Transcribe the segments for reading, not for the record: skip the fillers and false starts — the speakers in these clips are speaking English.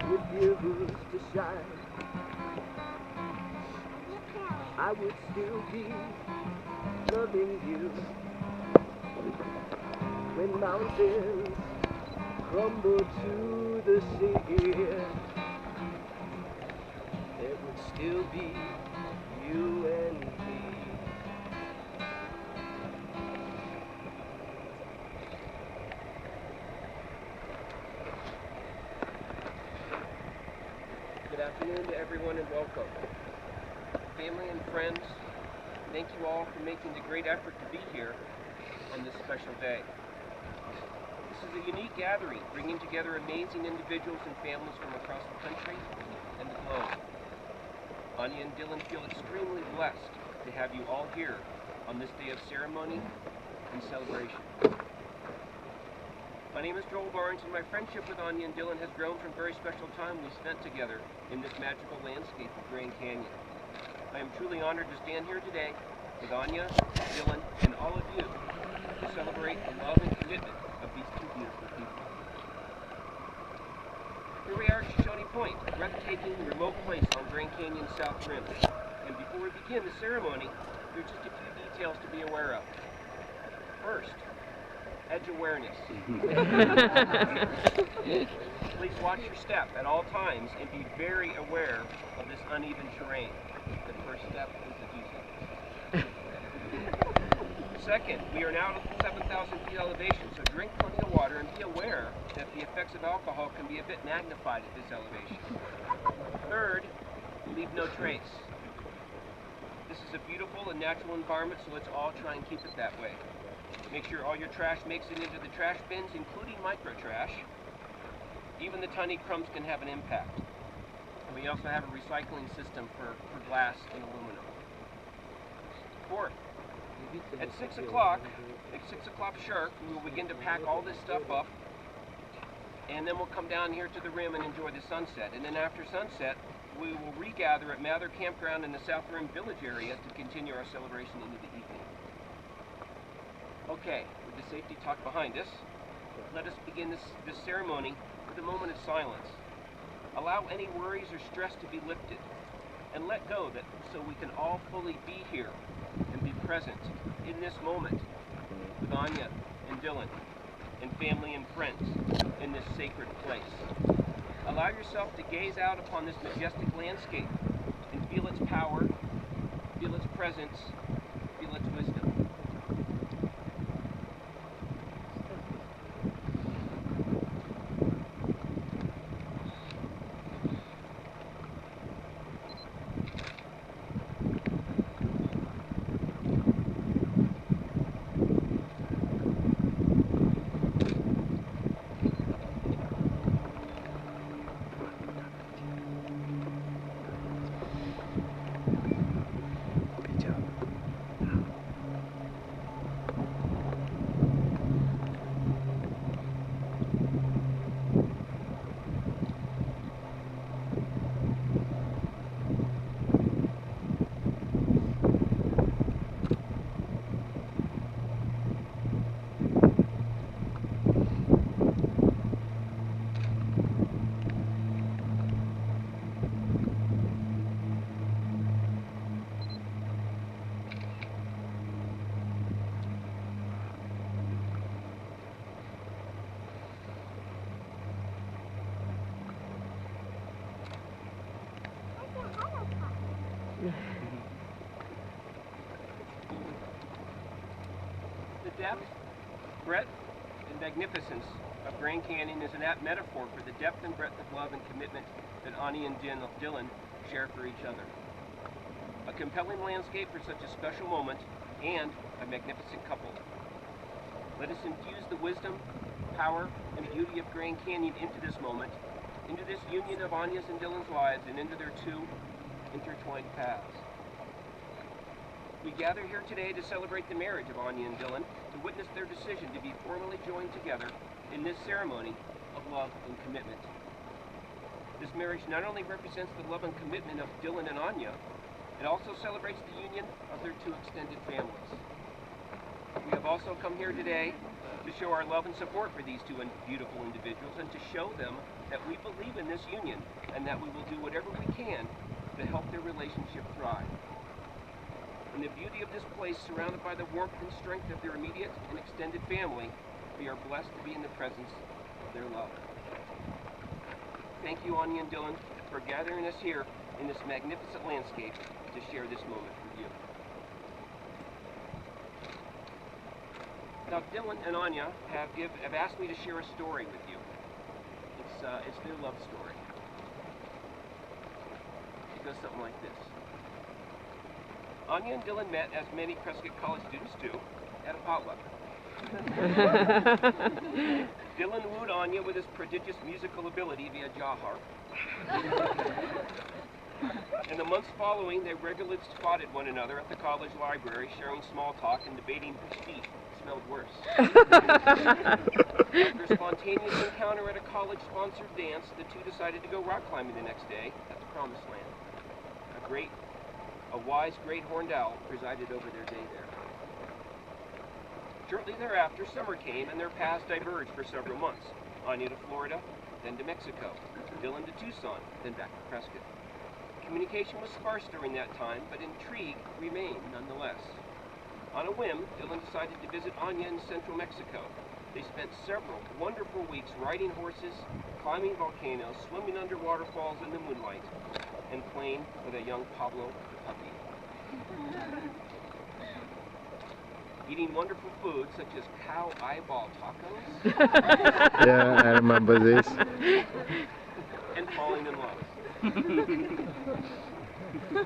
refuse to shine, I would still be loving you when mountains crumble to the sea. There would still be you and me. Good afternoon to everyone and welcome. Family and friends, thank you all for making the great effort to be here on this special day. This is a unique gathering, bringing together amazing individuals and families from across the country and the globe. Anya and Dylan feel extremely blessed to have you all here on this day of ceremony and celebration. My name is Joel Barnes, and my friendship with Anya and Dylan has grown from very special time we spent together in this magical landscape of Grand Canyon. I am truly honored to stand here today with Anya, Dylan, and all of you to celebrate the love and commitment of these two beautiful people. Here we are at Shoshone Point, a breathtaking, remote place on Grand Canyon's South Rim. And before we begin the ceremony, there are just a few details to be aware of. First, edge awareness. Please watch your step at all times and be very aware of this uneven terrain. The first step is the juicing. Second, we are now at 7,000 feet elevation, so drink plenty of water and be aware that the effects of alcohol can be a bit magnified at this elevation. Third, leave no trace. This is a beautiful and natural environment, so let's all try and keep it that way. Make sure all your trash makes it into the trash bins, including micro trash. Even the tiny crumbs can have an impact. And we also have a recycling system for glass and aluminum. Fourth, at 6 o'clock sharp, we will begin to pack all this stuff up, and then we'll come down here to the rim and enjoy the sunset. And then after sunset, we will regather at Mather Campground in the South Rim Village area to continue our celebration into the evening. Okay, with the safety talk behind us, let us begin this ceremony with a moment of silence. Allow any worries or stress to be lifted, and let go so we can all fully be here and be present in this moment with Anya and Dylan and family and friends in this sacred place. Allow yourself to gaze out upon this majestic landscape and feel its power, feel its presence, feel its wisdom. The depth, breadth, and magnificence of Grand Canyon is an apt metaphor for the depth and breadth of love and commitment that Anya and Dylan share for each other. A compelling landscape for such a special moment and a magnificent couple. Let us infuse the wisdom, power, and beauty of Grand Canyon into this moment, into this union of Anya's and Dylan's lives, and into their two intertwined paths. We gather here today to celebrate the marriage of Anya and Dylan, to witness their decision to be formally joined together in this ceremony of love and commitment. This marriage not only represents the love and commitment of Dylan and Anya, it also celebrates the union of their two extended families. We have also come here today to show our love and support for these two beautiful individuals and to show them that we believe in this union and that we will do whatever we can to help their relationship thrive. In the beauty of this place, surrounded by the warmth and strength of their immediate and extended family, we are blessed to be in the presence of their love. Thank you, Anya and Dylan, for gathering us here in this magnificent landscape to share this moment with you. Now, Dylan and Anya have asked me to share a story with you. It's their love story. It goes something like this. Anya and Dylan met, as many Prescott College students do, at a potluck. Dylan wooed Anya with his prodigious musical ability via jaw harp. In the months following, they regularly spotted one another at the college library, sharing small talk and debating which feet smelled worse. After a spontaneous encounter at a college-sponsored dance, the two decided to go rock climbing the next day at the Promised Land. A wise great horned owl presided over their day there. Shortly thereafter, summer came and their paths diverged for several months. Anya to Florida, then to Mexico. Dylan to Tucson, then back to Prescott. Communication was sparse during that time, but intrigue remained nonetheless. On a whim, Dylan decided to visit Anya in central Mexico. They spent several wonderful weeks riding horses, climbing volcanoes, swimming under waterfalls in the moonlight, and playing with a young Pablo the puppy. Eating wonderful foods such as cow eyeball tacos. Yeah, I remember this. And falling in love.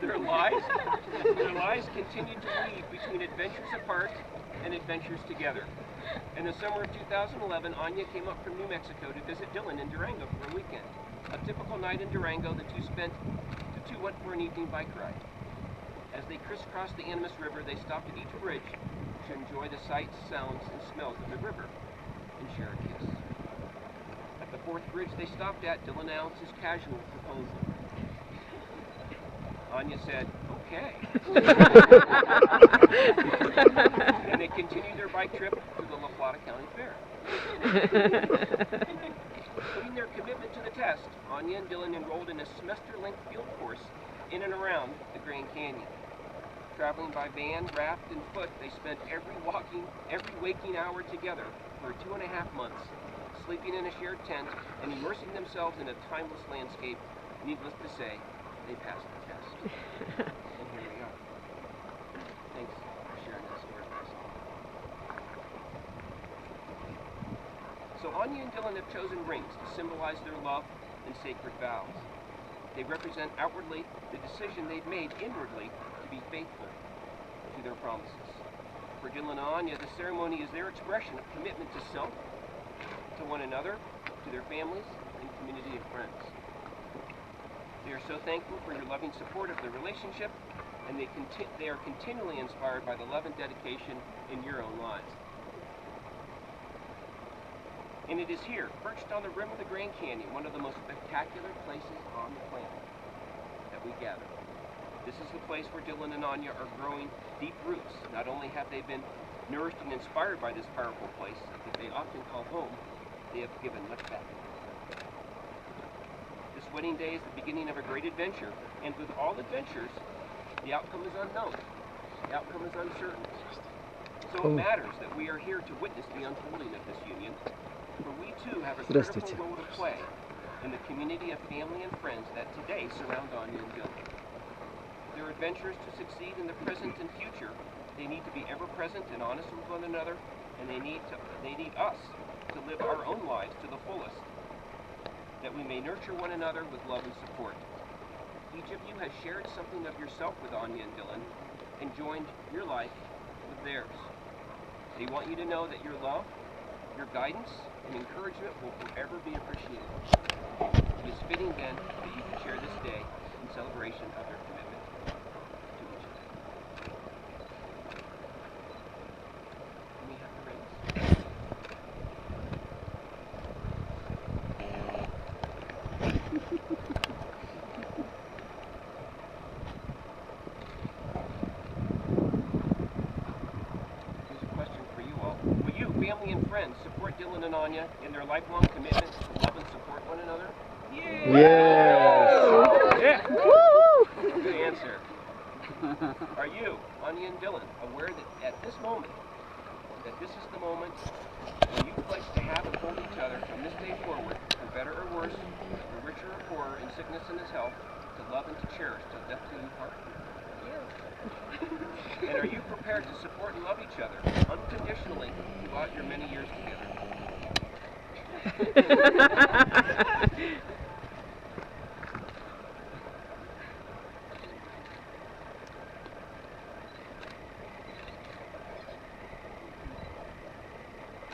Their lives continued to weave between adventures apart and adventures together. In the summer of 2011, Anya came up from New Mexico to visit Dylan in Durango for a weekend. A typical night in Durango, the two went for an evening bike ride. As they crisscrossed the Animas River, they stopped at each bridge to enjoy the sights, sounds, and smells of the river and share a kiss. At the fourth bridge they stopped at, Dylan announced his casual proposal. Anya said, okay. And they continued their bike trip to the La Plata County Fair. Putting their commitment to the test, Anya and Dylan enrolled in a semester-length field course in and around the Grand Canyon. Traveling by van, raft, and foot, they spent every waking hour together for 2.5 months, sleeping in a shared tent and immersing themselves in a timeless landscape. Needless to say, they passed the test. And here we are. Thanks for sharing that story with us. So Anya and Dylan have chosen rings to symbolize their love and sacred vows. They represent outwardly the decision they've made inwardly to be faithful to their promises. For Dylan and Anya, the ceremony is their expression of commitment to self, to one another, to their families, and community of friends. They are so thankful for your loving support of their relationship, and they are continually inspired by the love and dedication in your own lives. And it is here, perched on the rim of the Grand Canyon, one of the most spectacular places on the planet, that we gather. This is the place where Dylan and Anya are growing deep roots. Not only have they been nourished and inspired by this powerful place that they often call home, they have given much back. This wedding day is the beginning of a great adventure, and with all adventures, the outcome is unknown. The outcome is uncertain. So it matters that we are here to witness the unfolding of this union, for we too have a critical role to play in the community of family and friends that today surround Anya and Dylan. Their adventures to succeed in the present and future, they need to be ever present and honest with one another, and they need us to live our own lives to the fullest, that we may nurture one another with love and support. Each of you has shared something of yourself with Anya and Dylan and joined your life with theirs. They want you to know that your love, your guidance, and encouragement will forever be appreciated. It is fitting then that you can share this day in celebration of their commitment to each other. Can we have the rings? Here's a question for you all. Will you, family and friends, Dylan and Anya in their lifelong commitment to love and support one another? Yes. Good answer. Are you, Anya and Dylan, aware that at this moment, that this is the moment when you pledge to have and hold each other from this day forward, for better or worse, for richer or poorer, in sickness and in health, to love and to cherish till death do you part? And are you prepared to support and love each other unconditionally throughout your many years together?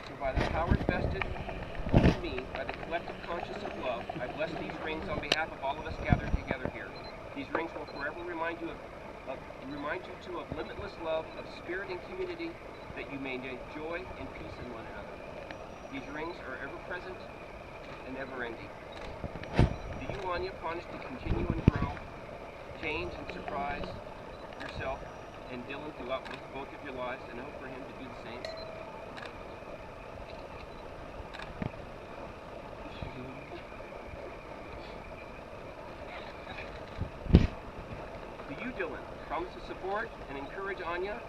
So by the powers vested in me by the collective conscience of love, I bless these rings on behalf of all of us gathered together here. These rings will forever remind you of limitless love, of spirit and community, that you may enjoy joy and peace in one another. These rings are ever present and never ending. Do you, Anya, promise to continue and grow, change and surprise yourself and Dylan throughout both of your lives, and hope for him to do the same? Do you, Dylan, promise to support and encourage Anya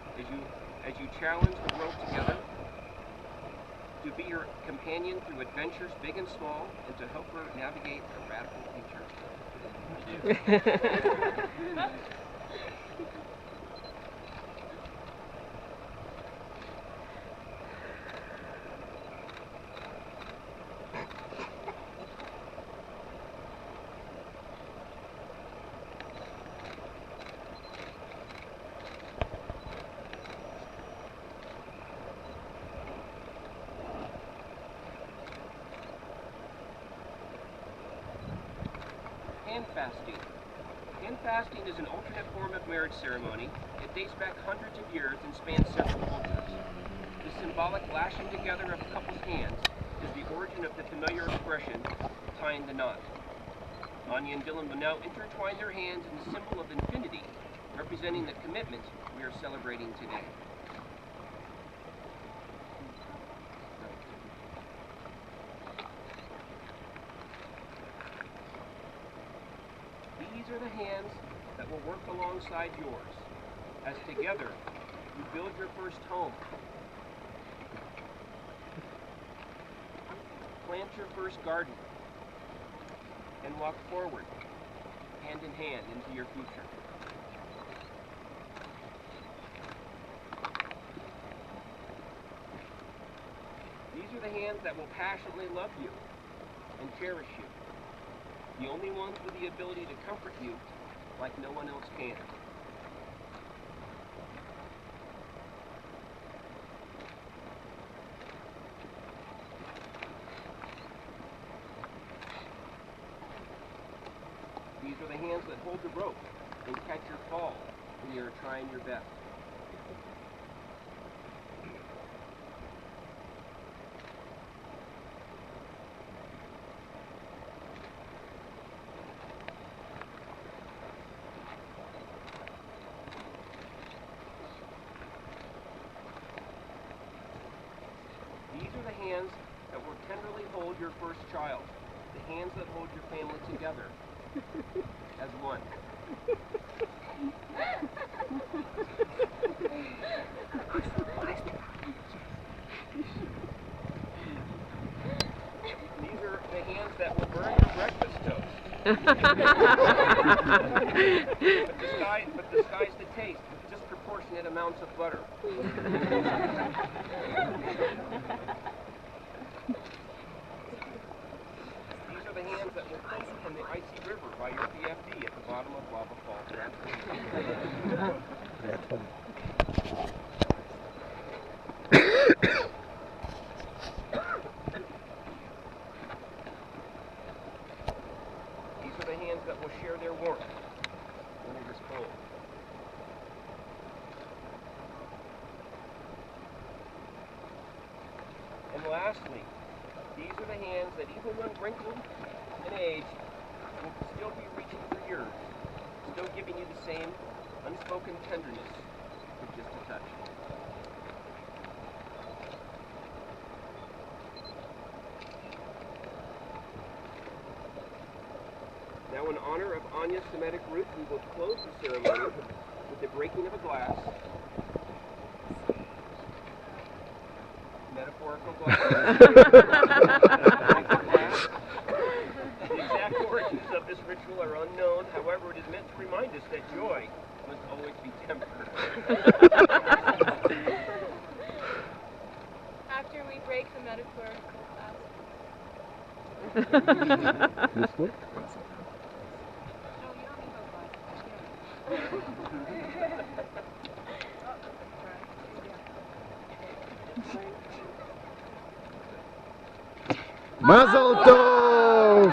as you challenge the world together, to be her companion through adventures big and small, and to help her navigate a radical future? Hand fasting. Hand fasting is an alternate form of marriage ceremony. It dates back hundreds of years and spans several cultures. The symbolic lashing together of couples' hands is the origin of the familiar expression, tying the knot. Anya and Dylan will now intertwine their hands in the symbol of infinity, representing the commitment we are celebrating today. These are the hands that will work alongside yours, as together you build your first home, plant your first garden, and walk forward, hand in hand, into your future. These are the hands that will passionately love you and cherish you. The only ones with the ability to comfort you like no one else can. These are the hands that hold the rope and catch your fall when you're trying your best. These are the hands that will tenderly hold your first child, the hands that hold your family together as one. These are the hands that will burn your breakfast toast. but disguise the taste with disproportionate amounts of butter. These are the hands that will pull you from the icy river by your PFD at the bottom of Lava Falls. These are the hands that will share their warmth when it is cold. And lastly, these are the hands that even when wrinkled and aged, will still be reaching for yours, still giving you the same unspoken tenderness with just a touch. Now, in honor of Anya's Semitic roots, we will close the ceremony with the breaking of a glass. Metaphorical glass. The exact origins of this ritual are unknown. However, it is meant to remind us that joy must always be tempered. After we break the metaphorical glass. This way? Mazel Tov!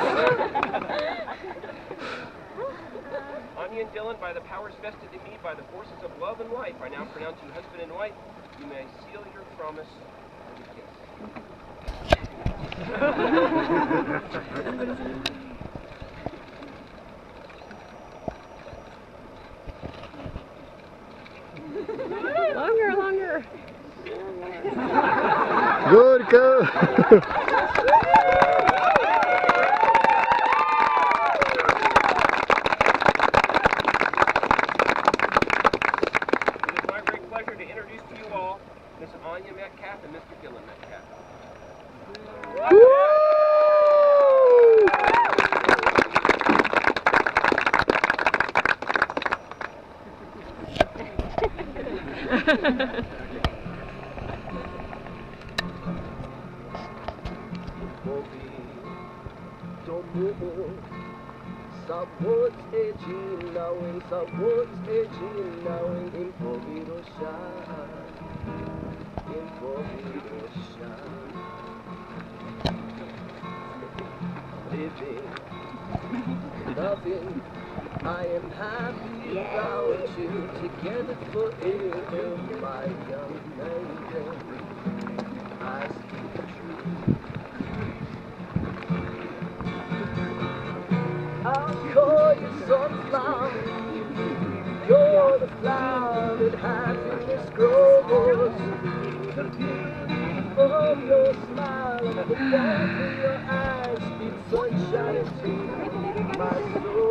Anya and Dylan, by the powers vested in me by the forces of love and life, I now pronounce you husband and wife. You may seal your promise with a kiss. Longer. Good, good. It is my great pleasure to introduce to you all Miss Anya Metcalf and Mr. Dylan Metcalf. Sabot edging now in Povidosha. Living, loving, I am happy about you. Together forever, my young maiden. I speak the truth. I'll call you sunflower. You're the flower that happiness grows. The beauty of your smile and the warmth of your eyes speak sunshine to my soul.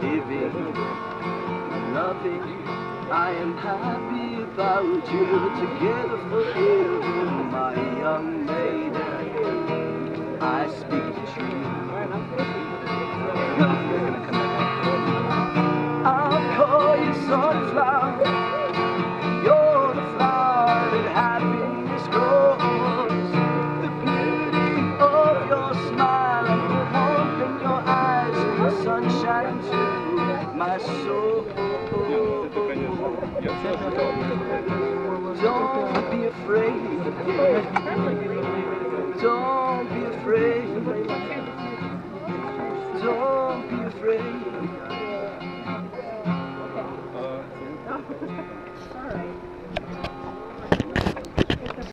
Living, loving, I am happy about you. Together forever, my young maiden. I speak the truth. I'll call you sunflower. You're the flower that happiness grows. The beauty of your smile and the warmth in your eyes and the sunshine to my soul. Don't be afraid. Don't